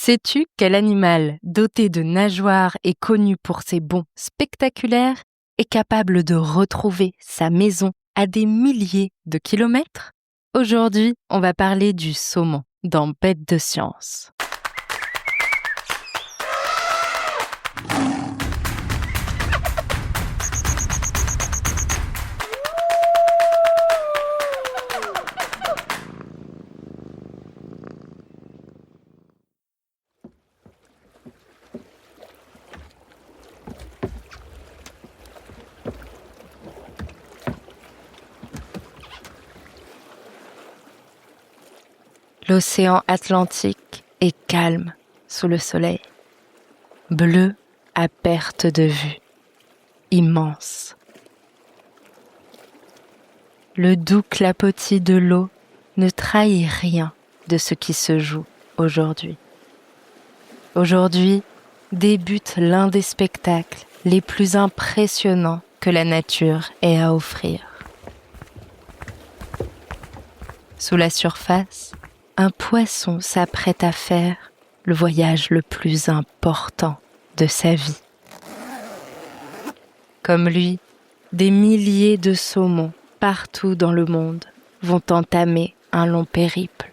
Sais-tu quel animal doté de nageoires et connu pour ses bonds spectaculaires est capable de retrouver sa maison à des milliers de kilomètres? Aujourd'hui, on va parler du saumon dans Bête de science. L'océan Atlantique est calme sous le soleil, bleu à perte de vue, immense. Le doux clapotis de l'eau ne trahit rien de ce qui se joue aujourd'hui. Aujourd'hui débute l'un des spectacles les plus impressionnants que la nature ait à offrir. Sous la surface, un poisson s'apprête à faire le voyage le plus important de sa vie. Comme lui, des milliers de saumons partout dans le monde vont entamer un long périple.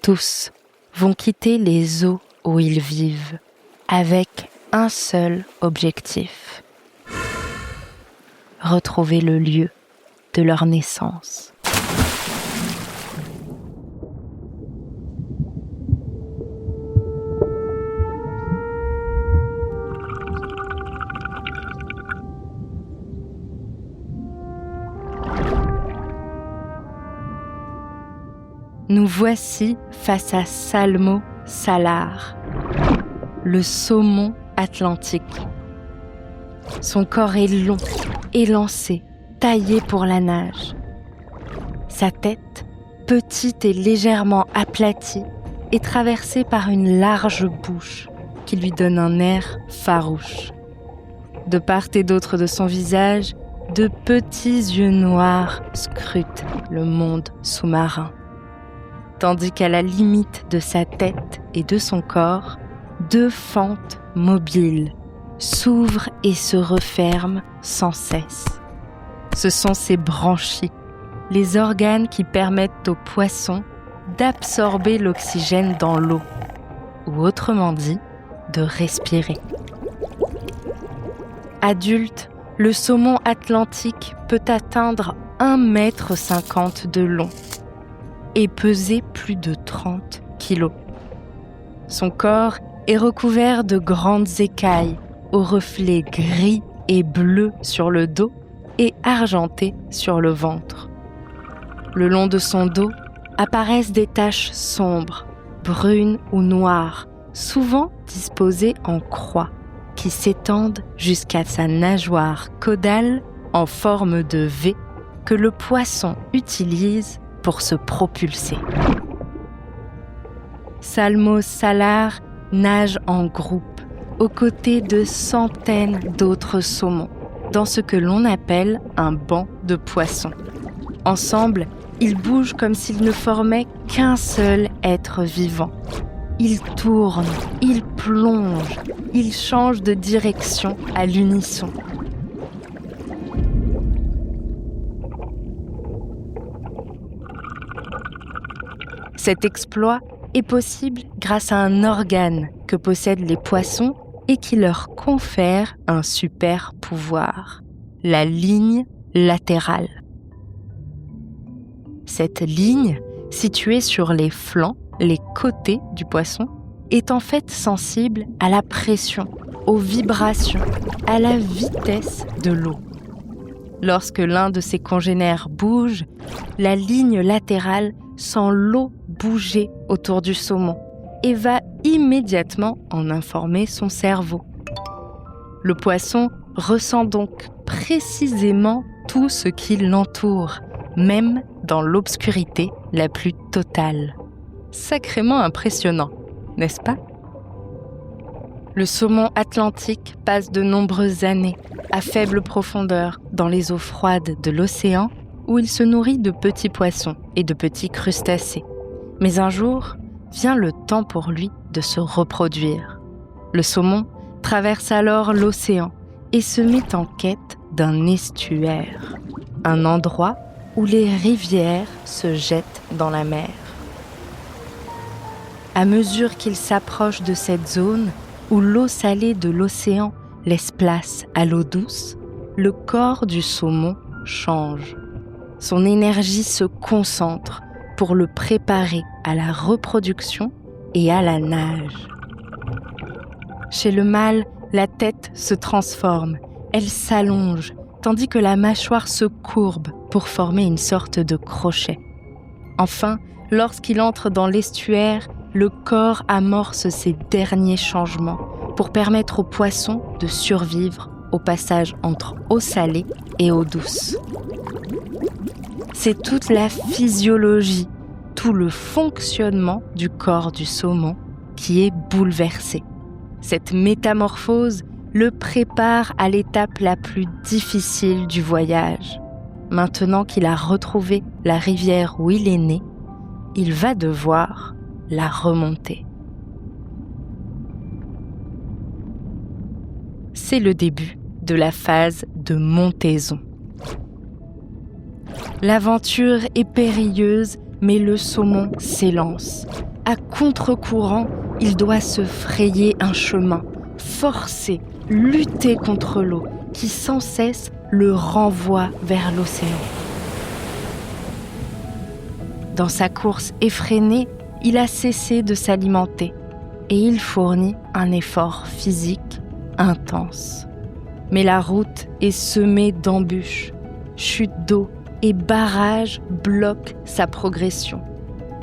Tous vont quitter les eaux où ils vivent avec un seul objectif: retrouver le lieu de leur naissance. Nous voici face à Salmo salar, le saumon atlantique. Son corps est long, élancé, taillé pour la nage. Sa tête, petite et légèrement aplatie, est traversée par une large bouche qui lui donne un air farouche. De part et d'autre de son visage, de petits yeux noirs scrutent le monde sous-marin. Tandis qu'à la limite de sa tête et de son corps, deux fentes mobiles s'ouvrent et se referment sans cesse. Ce sont ces branchies, les organes qui permettent aux poissons d'absorber l'oxygène dans l'eau, ou autrement dit, de respirer. Adulte, le saumon atlantique peut atteindre 1,50 m de long et peser plus de 30 kilos. Son corps est recouvert de grandes écailles aux reflets gris et bleus sur le dos et argentés sur le ventre. Le long de son dos apparaissent des taches sombres, brunes ou noires, souvent disposées en croix, qui s'étendent jusqu'à sa nageoire caudale en forme de V que le poisson utilise pour se propulser. Salmo salar nage en groupe, aux côtés de centaines d'autres saumons, dans ce que l'on appelle un banc de poissons. Ensemble, ils bougent comme s'ils ne formaient qu'un seul être vivant. Ils tournent, ils plongent, ils changent de direction à l'unisson. Cet exploit est possible grâce à un organe que possèdent les poissons et qui leur confère un super pouvoir, la ligne latérale. Cette ligne, située sur les flancs, les côtés du poisson, est en fait sensible à la pression, aux vibrations, à la vitesse de l'eau. Lorsque l'un de ses congénères bouge, la ligne latérale sent l'eau bouger autour du saumon et va immédiatement en informer son cerveau. Le poisson ressent donc précisément tout ce qui l'entoure, même dans l'obscurité la plus totale. Sacrément impressionnant, n'est-ce pas? Le saumon atlantique passe de nombreuses années à faible profondeur dans les eaux froides de l'océan où il se nourrit de petits poissons et de petits crustacés. Mais un jour, vient le temps pour lui de se reproduire. Le saumon traverse alors l'océan et se met en quête d'un estuaire, un endroit où les rivières se jettent dans la mer. À mesure qu'il s'approche de cette zone où l'eau salée de l'océan laisse place à l'eau douce, le corps du saumon change. Son énergie se concentre pour le préparer à la reproduction et à la nage. Chez le mâle, la tête se transforme, elle s'allonge, tandis que la mâchoire se courbe pour former une sorte de crochet. Enfin, lorsqu'il entre dans l'estuaire, le corps amorce ses derniers changements pour permettre au poisson de survivre au passage entre eau salée et eau douce. C'est toute la physiologie, tout le fonctionnement du corps du saumon qui est bouleversé. Cette métamorphose le prépare à l'étape la plus difficile du voyage. Maintenant qu'il a retrouvé la rivière où il est né, il va devoir la remonter. C'est le début de la phase de montaison. L'aventure est périlleuse, mais le saumon s'élance. À contre-courant, il doit se frayer un chemin, forcer, lutter contre l'eau, qui sans cesse le renvoie vers l'océan. Dans sa course effrénée, il a cessé de s'alimenter et il fournit un effort physique intense. Mais la route est semée d'embûches, chutes d'eau et barrages bloquent sa progression.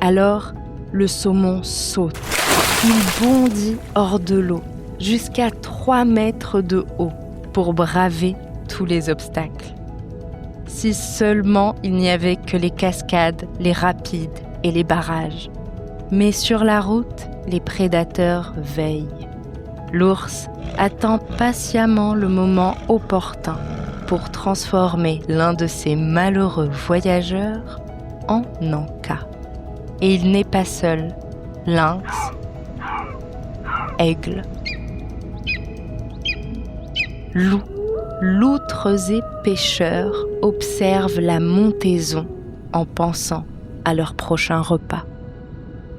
Alors, le saumon saute. Il bondit hors de l'eau, jusqu'à 3 mètres de haut, pour braver tous les obstacles. Si seulement il n'y avait que les cascades, les rapides et les barrages. Mais sur la route, les prédateurs veillent. L'ours attend patiemment le moment opportun pour transformer l'un de ces malheureux voyageurs en encas. Et il n'est pas seul. Lynx, aigle, loup, loutres et pêcheurs observent la montaison en pensant à leur prochain repas.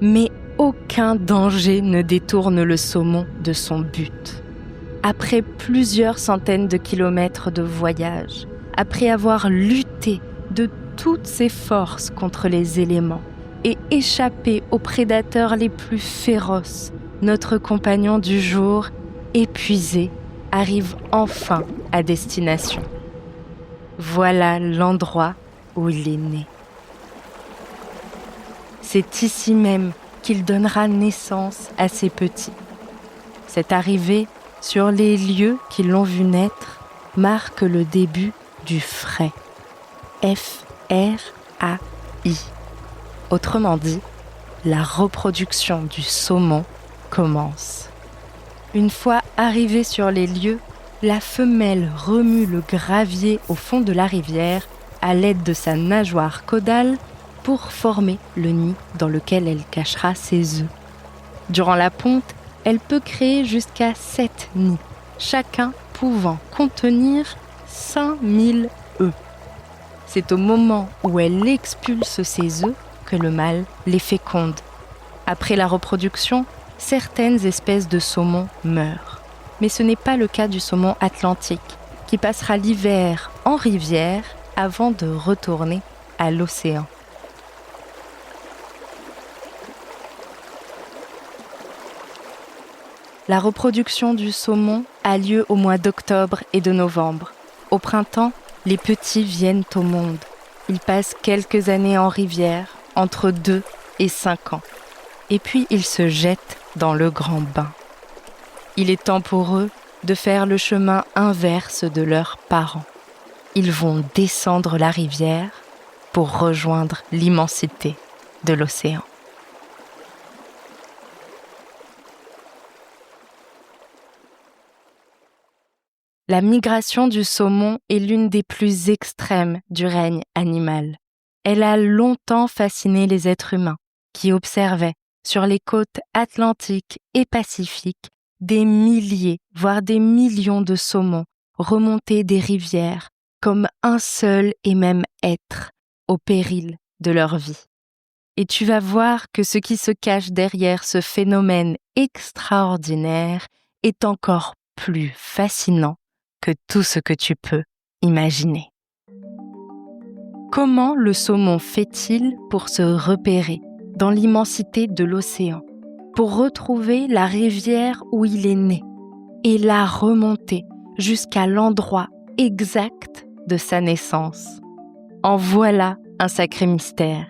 Mais aucun danger ne détourne le saumon de son but. Après plusieurs centaines de kilomètres de voyage, après avoir lutté de toutes ses forces contre les éléments et échappé aux prédateurs les plus féroces, notre compagnon du jour, épuisé, arrive enfin à destination. Voilà l'endroit où il est né. C'est ici même qu'il donnera naissance à ses petits. Cette arrivée sur les lieux qui l'ont vu naître marque le début du frai. F-R-A-I. Autrement dit, la reproduction du saumon commence. Une fois arrivée sur les lieux, la femelle remue le gravier au fond de la rivière à l'aide de sa nageoire caudale pour former le nid dans lequel elle cachera ses œufs. Durant la ponte, elle peut créer jusqu'à 7 nids, chacun pouvant contenir 5000 œufs. C'est au moment où elle expulse ses œufs que le mâle les féconde. Après la reproduction, certaines espèces de saumon meurent. Mais ce n'est pas le cas du saumon atlantique, qui passera l'hiver en rivière avant de retourner à l'océan. La reproduction du saumon a lieu au mois d'octobre et de novembre. Au printemps, les petits viennent au monde. Ils passent quelques années en rivière, entre 2 et 5 ans. Et puis ils se jettent dans le grand bain. Il est temps pour eux de faire le chemin inverse de leurs parents. Ils vont descendre la rivière pour rejoindre l'immensité de l'océan. La migration du saumon est l'une des plus extrêmes du règne animal. Elle a longtemps fasciné les êtres humains, qui observaient sur les côtes atlantiques et pacifiques, des milliers, voire des millions de saumons remontés des rivières comme un seul et même être, au péril de leur vie. Et tu vas voir que ce qui se cache derrière ce phénomène extraordinaire est encore plus fascinant que tout ce que tu peux imaginer. Comment le saumon fait-il pour se repérer dans l'immensité de l'océan, pour retrouver la rivière où il est né et la remonter jusqu'à l'endroit exact de sa naissance? En voilà un sacré mystère.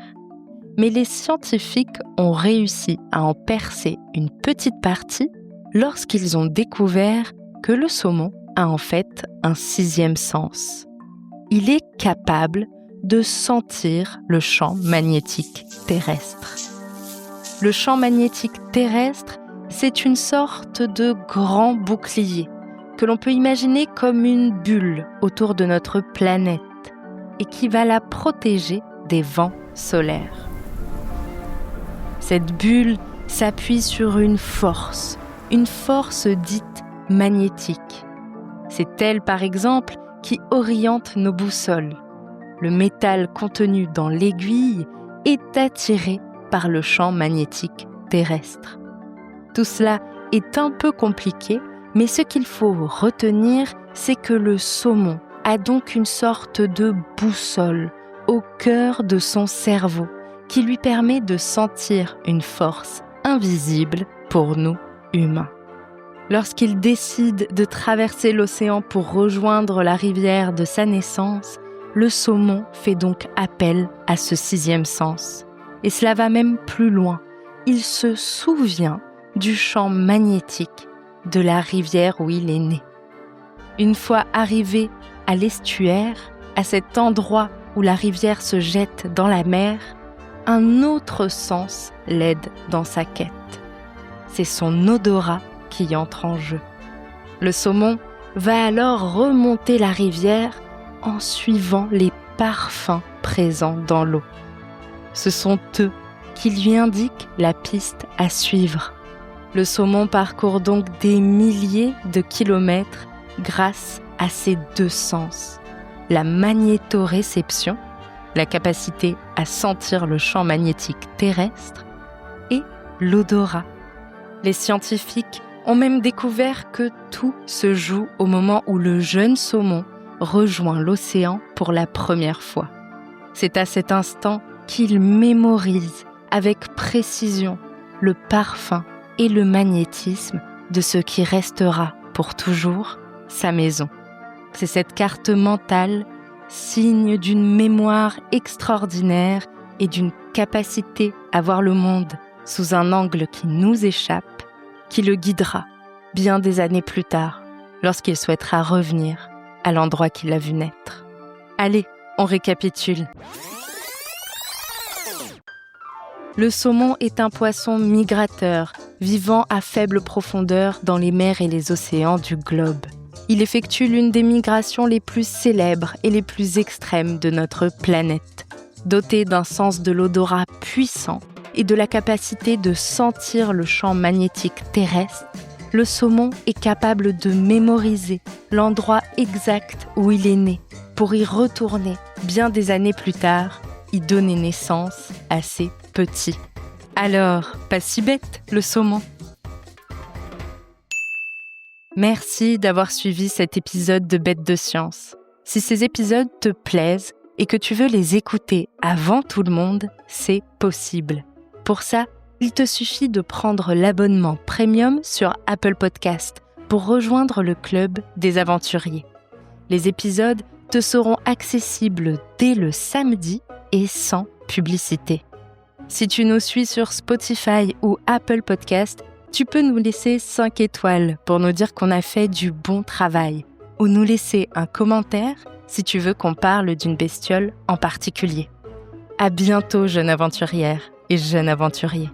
Mais les scientifiques ont réussi à en percer une petite partie lorsqu'ils ont découvert que le saumon a en fait un 6e sens. Il est capable de sentir le champ magnétique terrestre. Le champ magnétique terrestre, c'est une sorte de grand bouclier que l'on peut imaginer comme une bulle autour de notre planète et qui va la protéger des vents solaires. Cette bulle s'appuie sur une force dite magnétique. C'est elle, par exemple, qui oriente nos boussoles. Le métal contenu dans l'aiguille est attiré par le champ magnétique terrestre. Tout cela est un peu compliqué, mais ce qu'il faut retenir, c'est que le saumon a donc une sorte de boussole au cœur de son cerveau qui lui permet de sentir une force invisible pour nous humains. Lorsqu'il décide de traverser l'océan pour rejoindre la rivière de sa naissance, le saumon fait donc appel à ce 6e sens. Et cela va même plus loin. Il se souvient du champ magnétique de la rivière où il est né. Une fois arrivé à l'estuaire, à cet endroit où la rivière se jette dans la mer, un autre sens l'aide dans sa quête. C'est son odorat qui entre en jeu. Le saumon va alors remonter la rivière en suivant les parfums présents dans l'eau. Ce sont eux qui lui indiquent la piste à suivre. Le saumon parcourt donc des milliers de kilomètres grâce à ces 2 sens. La magnétoréception, la capacité à sentir le champ magnétique terrestre, et l'odorat. Les scientifiques ont même découvert que tout se joue au moment où le jeune saumon rejoint l'océan pour la première fois. C'est à cet instant qu'il mémorise avec précision le parfum et le magnétisme de ce qui restera pour toujours sa maison. C'est cette carte mentale, signe d'une mémoire extraordinaire et d'une capacité à voir le monde sous un angle qui nous échappe, qui le guidera bien des années plus tard, lorsqu'il souhaitera revenir à l'endroit qu'il a vu naître. Allez, on récapitule. Le saumon est un poisson migrateur, vivant à faible profondeur dans les mers et les océans du globe. Il effectue l'une des migrations les plus célèbres et les plus extrêmes de notre planète. Doté d'un sens de l'odorat puissant et de la capacité de sentir le champ magnétique terrestre, le saumon est capable de mémoriser l'endroit exact où il est né pour y retourner bien des années plus tard, y donner naissance à ses petits. Alors, pas si bête, le saumon. Merci d'avoir suivi cet épisode de Bêtes de Science. Si ces épisodes te plaisent et que tu veux les écouter avant tout le monde, c'est possible. Pour ça, il te suffit de prendre l'abonnement premium sur Apple Podcast pour rejoindre le club des aventuriers. Les épisodes te seront accessibles dès le samedi et sans publicité. Si tu nous suis sur Spotify ou Apple Podcast, tu peux nous laisser 5 étoiles pour nous dire qu'on a fait du bon travail ou nous laisser un commentaire si tu veux qu'on parle d'une bestiole en particulier. À bientôt, jeune aventurière et jeune aventurier.